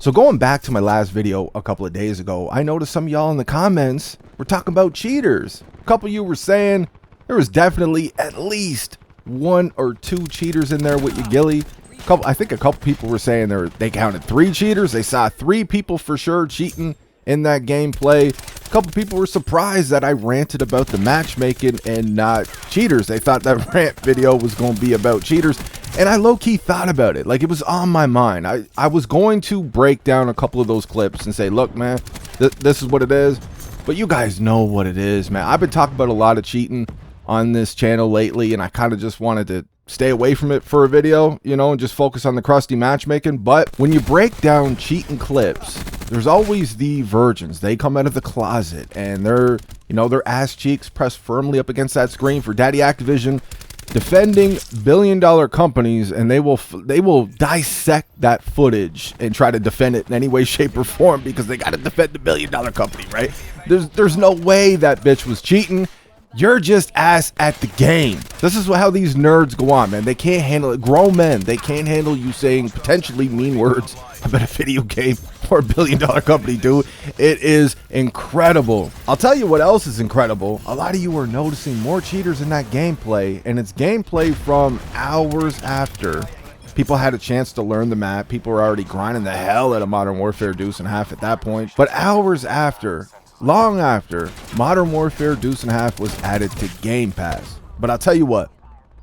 So going back to my last video a couple of days ago, I noticed some of y'all in the comments were talking about cheaters. A couple of you were saying there was definitely at least 1 or 2 cheaters in there with your gilly. I think a couple people were saying they counted 3 cheaters. They saw 3 people for sure cheating in that gameplay. A couple people were surprised that I ranted about the matchmaking and not cheaters. They thought that rant video was going to be about cheaters. And I low-key thought about it. Like, it was on my mind. I was going to break down a couple of those clips and say, look, man, this is what it is. But you guys know what it is, man. I've been talking about a lot of cheating on this channel lately, and I kind of just wanted to stay away from it for a video, you know, and just focus on the crusty matchmaking. But when you break down cheating clips, there's always the virgins. They come out of the closet, and they're, you know, their ass cheeks pressed firmly up against that screen for Daddy Activision, defending billion-dollar companies, and they will dissect that footage and try to defend it in any way, shape, or form because they got to defend the billion-dollar company, right? There's no way that bitch was cheating. You're just ass at the game. This is how these nerds go on, man. They can't handle it. Grown men, they can't handle you saying potentially mean words about a video game or a billion-dollar company, dude. It is incredible. I'll tell you what else is incredible. A lot of you are noticing more cheaters in that gameplay, and it's gameplay from hours after people had a chance to learn the map. People were already grinding the hell out of Modern Warfare Deuce and a Half at that point. But hours after, long after, Modern Warfare Deuce and a Half was added to Game Pass. But I'll tell you what,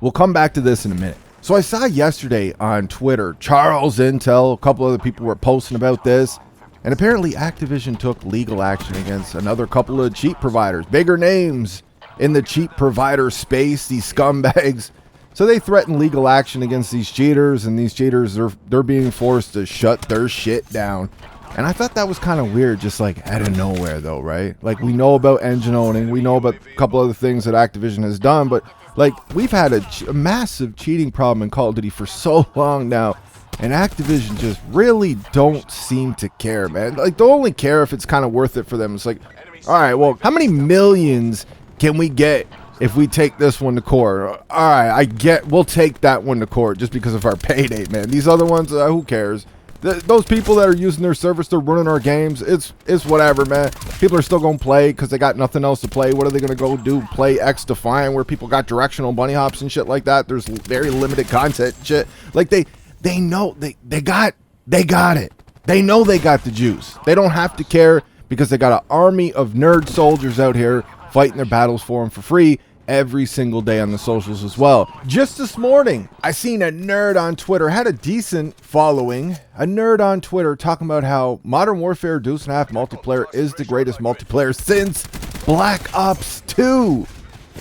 we'll come back to this in a minute. So I saw yesterday on Twitter, Charles Intel, a couple other people were posting about this, and apparently Activision took legal action against another couple of cheat providers, bigger names in the cheat provider space, these scumbags. So they threatened legal action against these cheaters, and these cheaters, they're being forced to shut their shit down. And I thought that was kind of weird, just like out of nowhere though, right? Like, we know about engine owning, we know about a couple other things that Activision has done, but like, we've had a massive cheating problem in Call of Duty for so long now, and Activision just really don't seem to care, man. Like, they'll only care if it's kind of worth it for them. It's like, all right, well, how many millions can we get if we take this one to court? All right, we'll take that one to court just because of our payday, man. These other ones, who cares? Those people that are using their service, they're running our games. It's whatever, man. People are still going to play because they got nothing else to play. What are they going to go do? Play X Defiant where people got directional bunny hops and shit like that. There's very limited content shit. Like, they know they got it. They know they got the juice. They don't have to care because they got an army of nerd soldiers out here fighting their battles for them for free every single day on the socials as well. Just this morning, I seen a nerd on Twitter, had a decent following, a nerd on Twitter talking about how Modern Warfare Deuce and a Half multiplayer is the greatest multiplayer since Black Ops 2,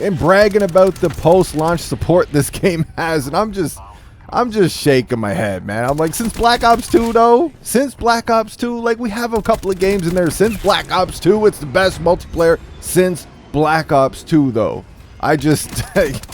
and bragging about the post-launch support this game has. And I'm just shaking my head, man. I'm like, since Black Ops 2 though, since Black Ops 2, like, we have a couple of games in there since Black Ops 2. It's the best multiplayer since Black Ops 2 though. I just,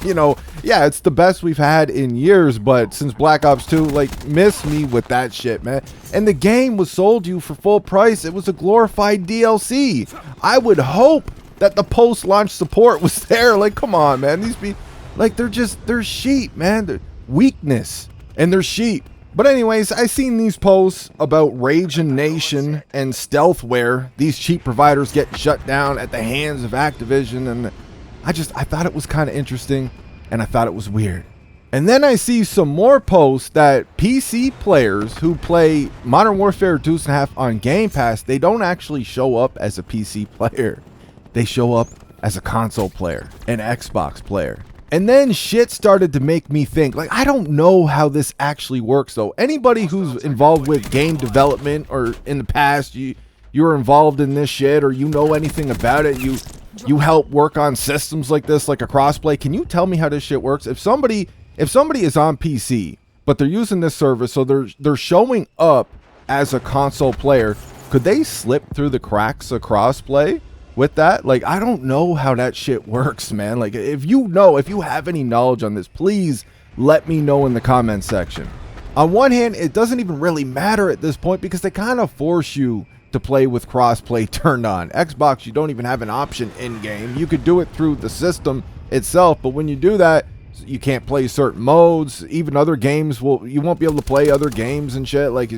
you know, yeah, it's the best we've had in years, but since Black Ops 2, like, miss me with that shit, man. And the game was sold to you for full price. It was a glorified DLC. I would hope that the post-launch support was there. Like, come on, man. These people, like, they're sheep, man. They're weakness, and they're sheep. But anyways, I seen these posts about Raging Nation and Stealthware. These cheap providers get shut down at the hands of Activision, and I thought it was kind of interesting, and I thought it was weird. And then I see some more posts that PC players who play Modern Warfare Deuce and a Half on Game Pass, they don't actually show up as a PC player. They show up as a console player, an Xbox player. And then shit started to make me think, like, I don't know how this actually works though. Anybody who's involved with game development, or in the past you're involved in this shit, or you know anything about it, you help work on systems like this, like a Crossplay, can you tell me how this shit works? If somebody is on PC, but they're using this service, so they're showing up as a console player, could they slip through the cracks of Crossplay with that? Like, I don't know how that shit works, man. Like, if you have any knowledge on this, please let me know in the comment section. On one hand, it doesn't even really matter at this point because they kind of force you to play with crossplay turned on. Xbox, you don't even have an option in game. You could do it through the system itself, but when you do that, you can't play certain modes. Even other games you won't be able to play other games and shit. Like,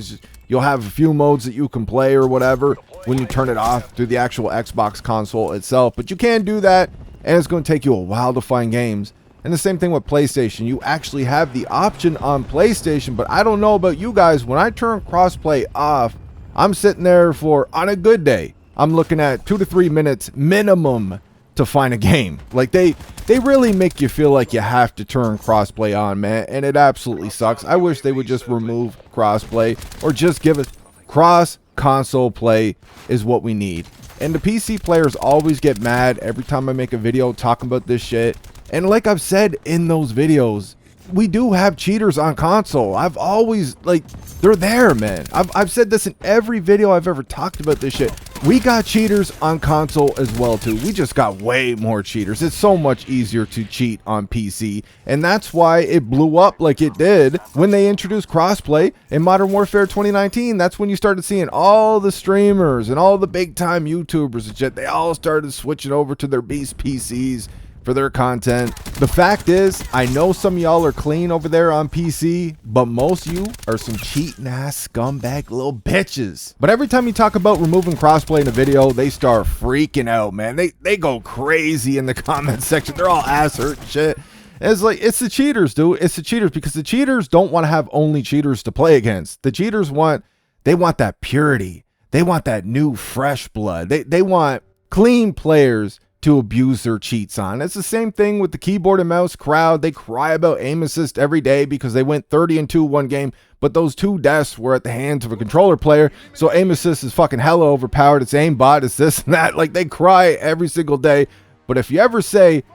You'll have a few modes that you can play or whatever when you turn it off through the actual Xbox console itself. But you can do that, and it's going to take you a while to find games. And the same thing with PlayStation. You actually have the option on PlayStation, but I don't know about you guys. When I turn crossplay off, I'm sitting there for, on a good day, I'm looking at 2 to 3 minutes minimum to find a game. Like they really make you feel like you have to turn crossplay on, man, and it absolutely sucks. I wish they would just remove crossplay or just give us cross console play is what we need. And the PC players always get mad every time I make a video talking about this shit. And like I've said in those videos, we do have cheaters on console. I've always, like, they're there, man. I've said this in every video I've ever talked about this shit. We got cheaters on console as well, too. We just got way more cheaters. It's so much easier to cheat on PC. And that's why it blew up like it did when they introduced crossplay in Modern Warfare 2019. That's when you started seeing all the streamers and all the big-time YouTubers and shit. They all started switching over to their beast PCs for their content. The fact is, I know some of y'all are clean over there on PC, but most of you are some cheating ass scumbag little bitches. But every time you talk about removing crossplay in a video, they start freaking out, man. They go crazy in the comment section. They're all ass hurt and shit. And it's like, it's the cheaters, dude. It's the cheaters, because the cheaters don't want to have only cheaters to play against. The cheaters want that purity. They want that new fresh blood. They want clean players to abuse their cheats on. It's the same thing with the keyboard and mouse crowd. They cry about aim assist every day because they went 30-2 one game, but those 2 deaths were at the hands of a controller player, so aim assist is fucking hella overpowered. It's aimbot, it's this and that. Like, they cry every single day. But if you ever say,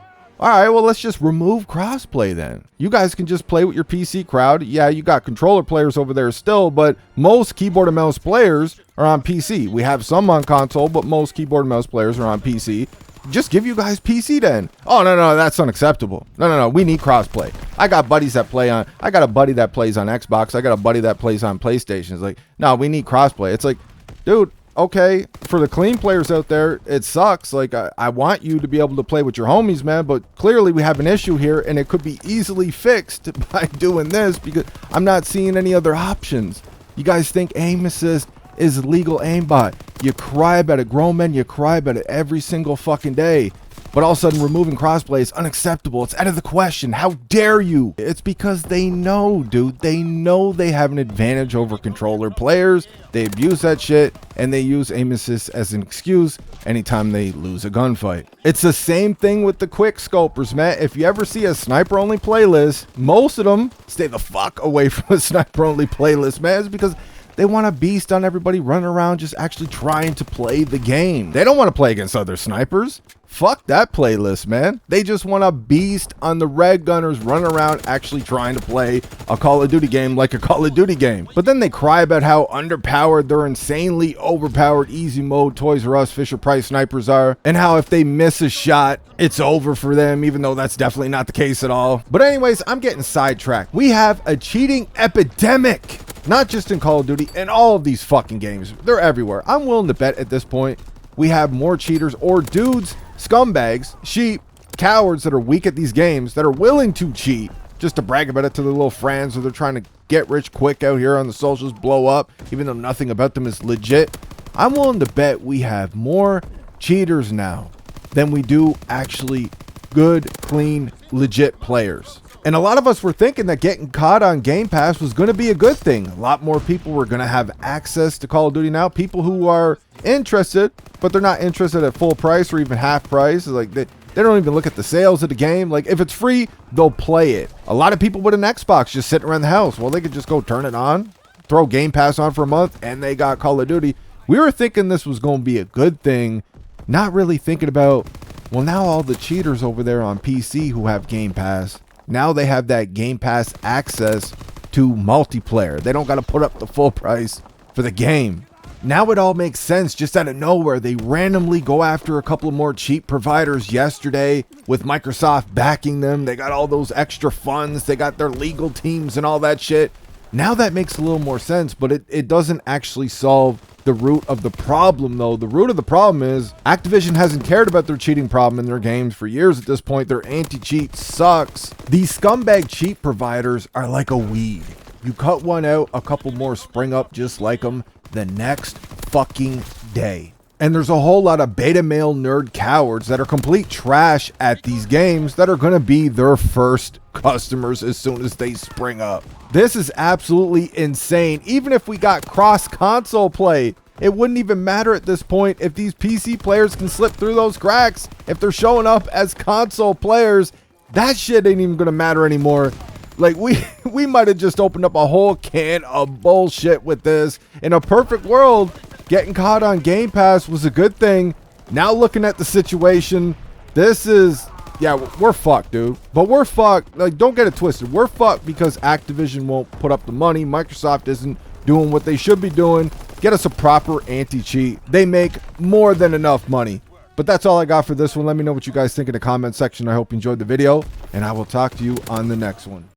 all right, well, let's just remove crossplay then. You guys can just play with your PC crowd. Yeah, you got controller players over there still, but most keyboard and mouse players are on PC. We have some on console, but most keyboard and mouse players are on PC. Just give you guys PC then. Oh, no, that's unacceptable. No, we need crossplay. I got buddies that play on, I got a buddy that plays on Xbox. I got a buddy that plays on PlayStation. It's like, no, we need crossplay. It's like, dude, okay, for the clean players out there, it sucks. Like, I want you to be able to play with your homies, man, but clearly we have an issue here, and it could be easily fixed by doing this, because I'm not seeing any other options. You guys think aim assist is legal aimbot? You cry about it, grown men, you cry about it every single fucking day. But all of a sudden, removing crossplay is unacceptable. It's out of the question. How dare you? It's because they know, dude. They know they have an advantage over controller players. They abuse that shit, and they use aim assist as an excuse anytime they lose a gunfight. It's the same thing with the quick scopers, man. If you ever see a sniper only playlist, most of them stay the fuck away from a sniper only playlist, man. It's because they want a beast on everybody running around just actually trying to play the game. They don't want to play against other snipers. Fuck that playlist, man. They just want a beast on the red gunners running around actually trying to play a Call of Duty game like a Call of Duty game. But then they cry about how underpowered their insanely overpowered easy mode Toys R Us Fisher Price snipers are, and how if they miss a shot, it's over for them, even though that's definitely not the case at all. But anyways, I'm getting sidetracked. We have a cheating epidemic. Not just in Call of Duty, in all of these fucking games. They're everywhere. I'm willing to bet at this point we have more cheaters or dudes, scumbags, sheep, cowards that are weak at these games that are willing to cheat just to brag about it to their little friends, or they're trying to get rich quick out here on the socials, blow up, even though nothing about them is legit. I'm willing to bet we have more cheaters now than we do actually good, clean, legit players. And a lot of us were thinking that getting COD on Game Pass was going to be a good thing. A lot more people were going to have access to Call of Duty now. People who are interested, but they're not interested at full price or even half price. Like they don't even look at the sales of the game. Like, if it's free, they'll play it. A lot of people with an Xbox just sitting around the house. Well, they could just go turn it on, throw Game Pass on for a month, and they got Call of Duty. We were thinking this was going to be a good thing, not really thinking about, well, now all the cheaters over there on PC who have Game Pass, now they have that Game Pass access to multiplayer. They don't got to put up the full price for the game. Now it all makes sense. Just out of nowhere, they randomly go after a couple of more cheap providers yesterday with Microsoft backing them. They got all those extra funds. They got their legal teams and all that shit. Now that makes a little more sense, but it doesn't actually solve the root of the problem, though. The root of the problem is Activision hasn't cared about their cheating problem in their games for years at this point. Their anti-cheat sucks. These scumbag cheat providers are like a weed. You cut one out, a couple more spring up just like them the next fucking day. And there's a whole lot of beta male nerd cowards that are complete trash at these games that are going to be their first customers as soon as they spring up. This is absolutely insane. Even if we got cross console play, it wouldn't even matter at this point if these PC players can slip through those cracks. If they're showing up as console players, that shit ain't even going to matter anymore. Like, we might have just opened up a whole can of bullshit with this. In a perfect world, getting caught on Game Pass was a good thing. Now looking at the situation, this is, yeah, we're fucked, dude. But we're fucked. Like, don't get it twisted. We're fucked because Activision won't put up the money. Microsoft isn't doing what they should be doing. Get us a proper anti-cheat. They make more than enough money. But that's all I got for this one. Let me know what you guys think in the comment section. I hope you enjoyed the video, and I will talk to you on the next one.